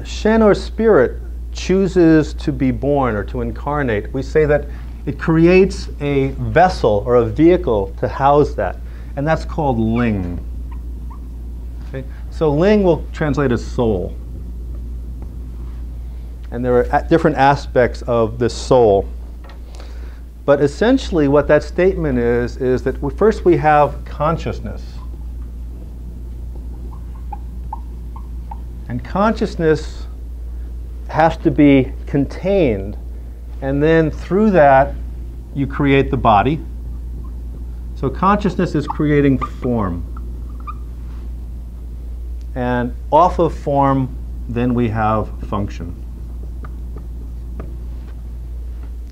Shen or spirit chooses to be born or to incarnate, we say that it creates a vessel or a vehicle to house that, and that's called ling. Okay? So ling will translate as soul. And there are different aspects of this soul. But essentially what that statement is that first we have consciousness. And consciousness has to be contained, and then through that you create the body. So consciousness is creating form. And off of form, then we have function.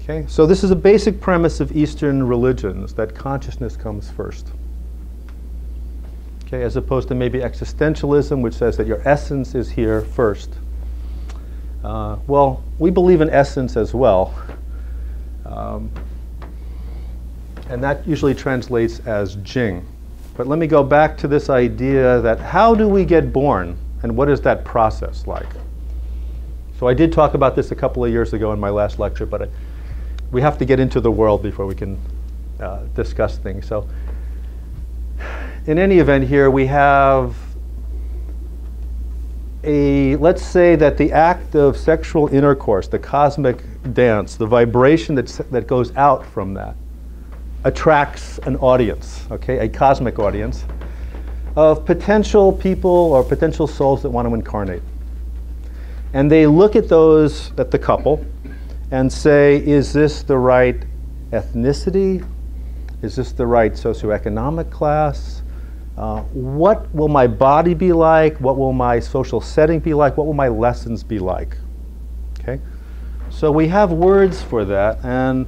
Okay? So this is a basic premise of Eastern religions, that consciousness comes first. Okay, as opposed to maybe existentialism, which says that your essence is here first. Well, we believe in essence as well. And that usually translates as Jing. But let me go back to this idea that how do we get born, and what is that process like? So I did talk about this a couple of years ago in my last lecture, but we have to get into the world before we can discuss things. So in any event here, we have let's say that the act of sexual intercourse, the cosmic dance, the vibration that goes out from that, attracts an audience, okay, a cosmic audience of potential people or potential souls that want to incarnate. And they look at the couple, and say, is this the right ethnicity? Is this the right socioeconomic class? What will my body be like? What will my social setting be like? What will my lessons be like? Okay? So we have words for that. And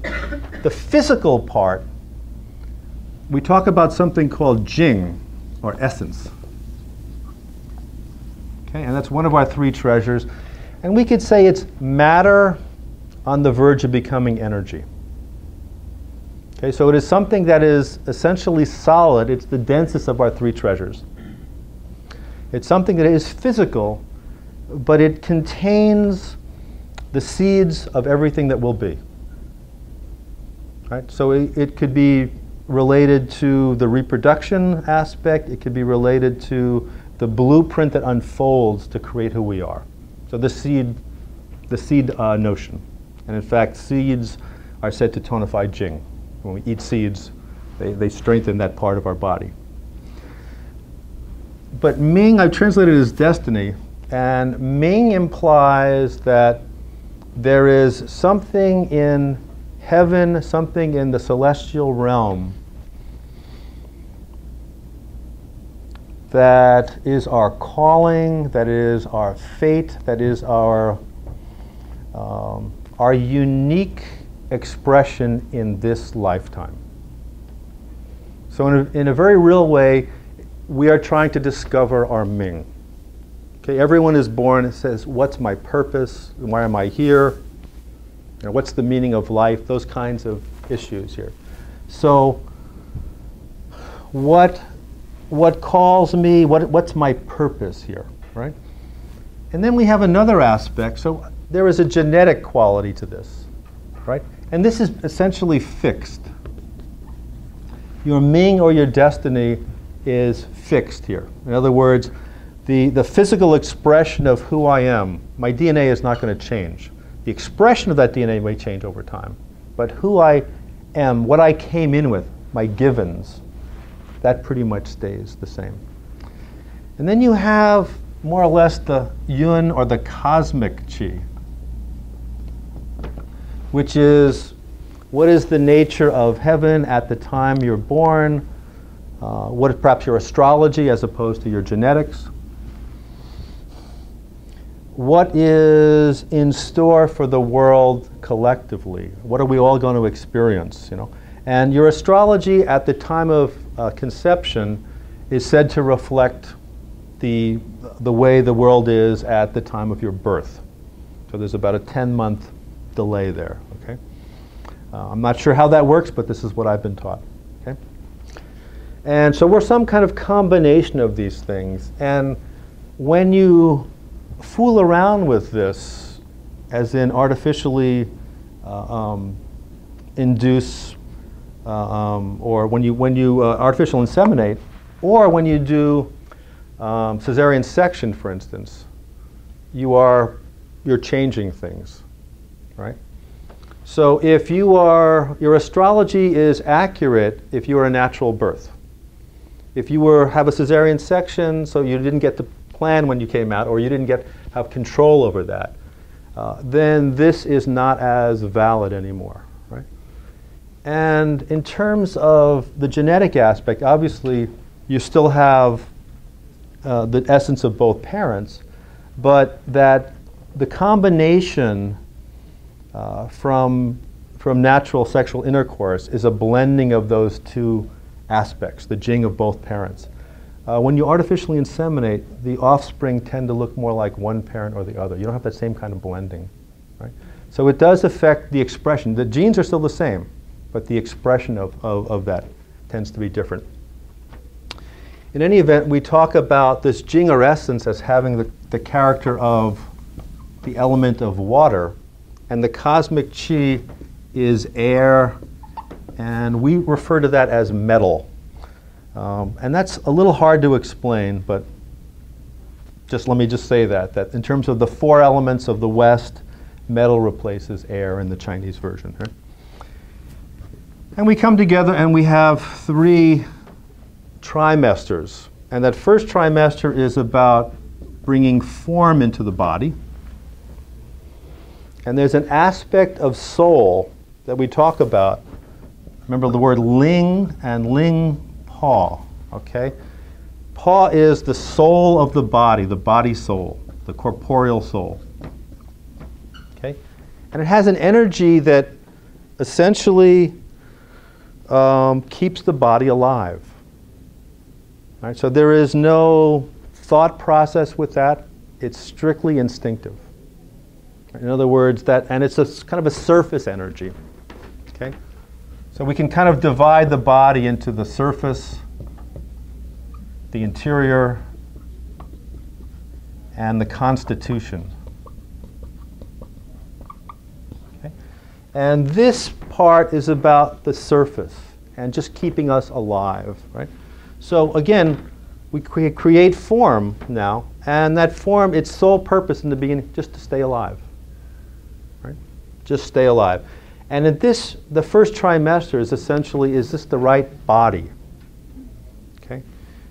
the physical part, we talk about something called Jing, or essence. Okay? And that's one of our three treasures. And we could say it's matter on the verge of becoming energy. Okay, so it is something that is essentially solid. It's the densest of our three treasures. It's something that is physical, but it contains the seeds of everything that will be. Right? So it could be related to the reproduction aspect. It could be related to the blueprint that unfolds to create who we are. So the seed notion. And in fact, seeds are said to tonify Jing. When we eat seeds, they strengthen that part of our body. But Ming, I've translated as destiny, and Ming implies that there is something in heaven, something in the celestial realm that is our calling, that is our fate, that is our unique expression in this lifetime. So in a very real way, we are trying to discover our Ming. Okay, everyone is born and says, what's my purpose? Why am I here? You know, what's the meaning of life? Those kinds of issues here. So what calls me? What's my purpose here, right? And then we have another aspect. So there is a genetic quality to this, right? And this is essentially fixed. Your Ming or your destiny is fixed here. In other words, the physical expression of who I am, my DNA is not going to change. The expression of that DNA may change over time. But who I am, what I came in with, my givens, that pretty much stays the same. And then you have more or less the yun or the cosmic chi, which is what is the nature of heaven at the time you're born, what is perhaps your astrology as opposed to your genetics, what is in store for the world collectively, what are we all going to experience, you know? And your astrology at the time of conception is said to reflect the way the world is at the time of your birth. So there's about a 10-month delay there. Okay, I'm not sure how that works, but this is what I've been taught. Okay, and so we're some kind of combination of these things. And when you fool around with this, as in artificially induce, or when you artificial inseminate, or when you do cesarean section, for instance, you're changing things, right? So if your astrology is accurate if you are a natural birth. If you have a cesarean section, so you didn't get the plan when you came out, or you didn't have control over that, then this is not as valid anymore, right? And in terms of the genetic aspect, obviously you still have the essence of both parents, but that the combination from natural sexual intercourse is a blending of those two aspects, the jing of both parents. When you artificially inseminate, the offspring tend to look more like one parent or the other. You don't have that same kind of blending, right? So it does affect the expression. The genes are still the same, but the expression of that tends to be different. In any event, we talk about this jing or essence as having the character of the element of water, and the cosmic chi is air, and we refer to that as metal. And that's a little hard to explain, but let me say that in terms of the four elements of the West, metal replaces air in the Chinese version. Right? And we come together and we have 3 trimesters. And that first trimester is about bringing form into the body. And there's an aspect of soul that we talk about. Remember the word ling and ling pa, okay? Pa is the soul of the body soul, the corporeal soul. Okay? And it has an energy that essentially keeps the body alive. Right? So there is no thought process with that. It's strictly instinctive. In other words, and it's kind of a surface energy. Okay? So we can kind of divide the body into the surface, the interior, and the constitution. Okay? And this part is about the surface and just keeping us alive, right? So again, we create form now, and that form, its sole purpose in the beginning, just to stay alive, right? Just stay alive. And in this, the first trimester is essentially, is this the right body? Okay?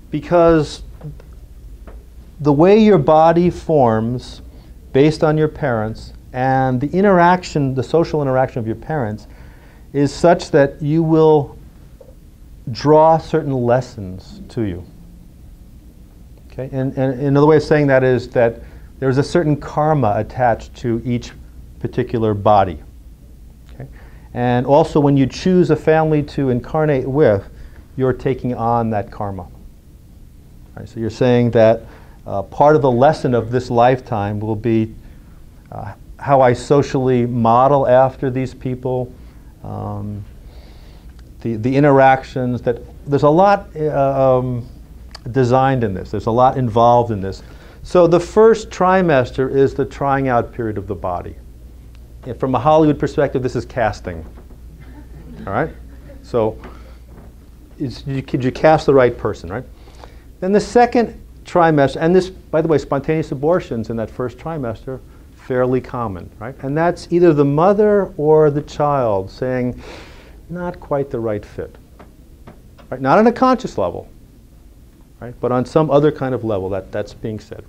Because the way your body forms based on your parents and the interaction, the social interaction of your parents is such that you will draw certain lessons to you. Okay? And another way of saying that is that there's a certain karma attached to each particular body. Okay? And also when you choose a family to incarnate with, you're taking on that karma. Right? So you're saying that part of the lesson of this lifetime will be how I socially model after these people, the interactions, that there's a lot designed in this. There's a lot involved in this. So the first trimester is the trying out period of the body. And from a Hollywood perspective, this is casting. All right? So could you cast the right person, right? Then the second trimester, and this, by the way, spontaneous abortions in that first trimester, fairly common, right? And that's either the mother or the child saying, not quite the right fit. Right? Not on a conscious level, right? But on some other kind of level that's being said.